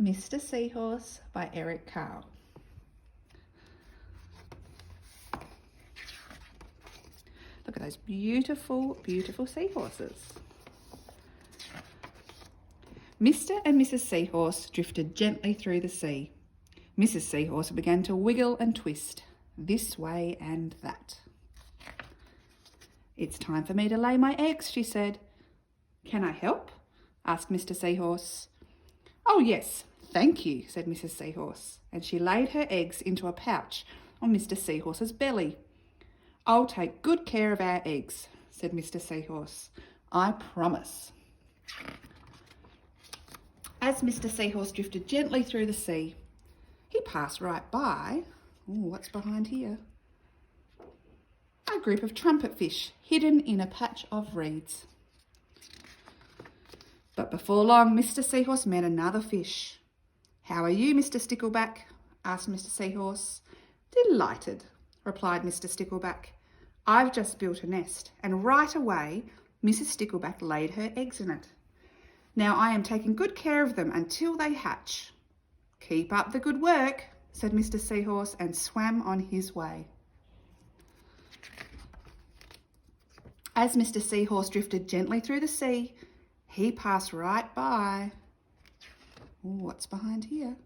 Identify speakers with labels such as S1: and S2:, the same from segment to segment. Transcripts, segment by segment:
S1: Mr. Seahorse by Eric Carle. Look at those beautiful, beautiful seahorses. Mr. and Mrs. Seahorse drifted gently through the sea. Mrs. Seahorse began to wiggle and twist, this way and that. "It's time for me to lay my eggs," she said. "Can I help?" asked Mr. Seahorse. "Oh yes, thank you," said Mrs. Seahorse, and she laid her eggs into a pouch on Mr. Seahorse's belly. "I'll take good care of our eggs," said Mr. Seahorse. "I promise." As Mr. Seahorse drifted gently through the sea, he passed right by, what's behind here? A group of trumpet fish hidden in a patch of reeds. But before long, Mr. Seahorse met another fish. "How are you, Mr. Stickleback?" asked Mr. Seahorse. "Delighted," replied Mr. Stickleback. "I've just built a nest, and right away Mrs. Stickleback laid her eggs in it. Now I am taking good care of them until they hatch." "Keep up the good work," said Mr. Seahorse, and swam on his way. As Mr. Seahorse drifted gently through the sea, he passed right by, what's behind here?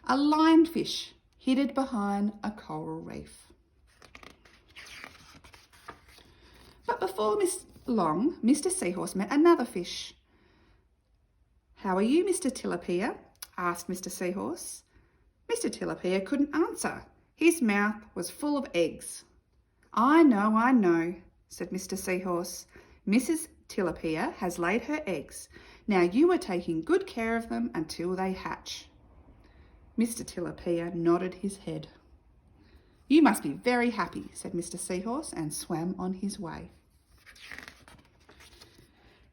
S1: A lionfish hidden behind a coral reef. But before long, Mr. Seahorse met another fish. "How are you, Mr. Tilapia?" asked Mr. Seahorse. Mr. Tilapia couldn't answer. His mouth was full of eggs. I know, said Mr. Seahorse. "Mrs. Tilapia has laid her eggs. Now you are taking good care of them until they hatch." Mr. Tilapia nodded his head. "You must be very happy," said Mr. Seahorse, and swam on his way.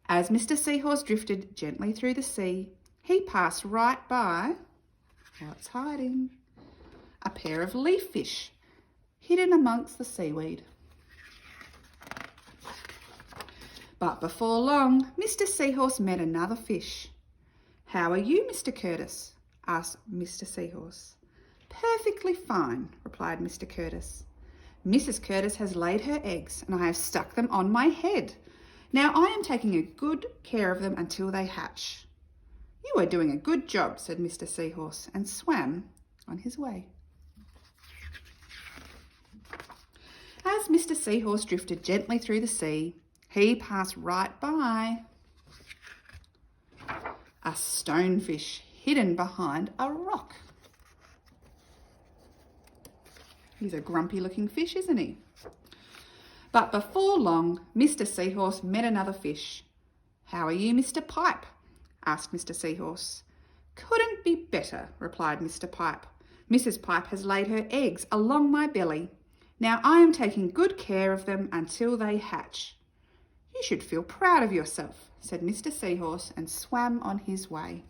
S1: As Mr. Seahorse drifted gently through the sea, he passed right by, what's hiding? A pair of leaf fish hidden amongst the seaweed. But before long, Mr. Seahorse met another fish. "How are you, Mr. Curtis?" asked Mr. Seahorse. "Perfectly fine," replied Mr. Curtis. "Mrs. Curtis has laid her eggs and I have stuck them on my head. Now I am taking a good care of them until they hatch." "You are doing a good job," said Mr. Seahorse, and swam on his way. As Mr. Seahorse drifted gently through the sea, he passed right by a stonefish hidden behind a rock. He's a grumpy looking fish, isn't he? But before long, Mr. Seahorse met another fish. "How are you, Mr. Pipe?" asked Mr. Seahorse. "Couldn't be better," replied Mr. Pipe. "Mrs. Pipe has laid her eggs along my belly. Now I am taking good care of them until they hatch." "You should feel proud of yourself," said Mr. Seahorse, and swam on his way.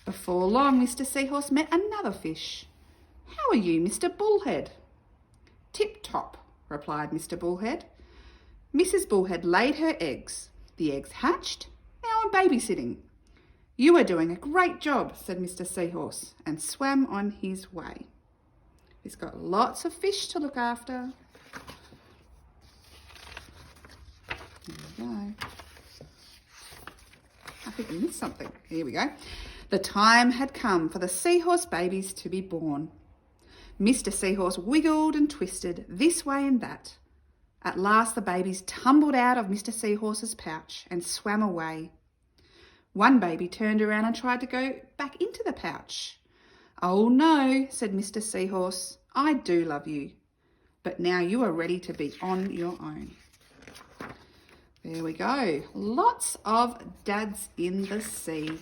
S1: Before long, Mr. Seahorse met another fish. "How are you, Mr. Bullhead?" "Tip-top," replied Mr. Bullhead. "Mrs. Bullhead laid her eggs. The eggs hatched. Now I'm babysitting." "You are doing a great job," said Mr. Seahorse, and swam on his way. He's got lots of fish to look after. There we go. I think I missed something. Here we go. The time had come for the seahorse babies to be born. Mr. Seahorse wiggled and twisted this way and that. At last the babies tumbled out of Mr. Seahorse's pouch and swam away. One baby turned around and tried to go back into the pouch. "Oh no," said Mr. Seahorse, "I do love you, but now you are ready to be on your own." There we go. Lots of dads in the sea.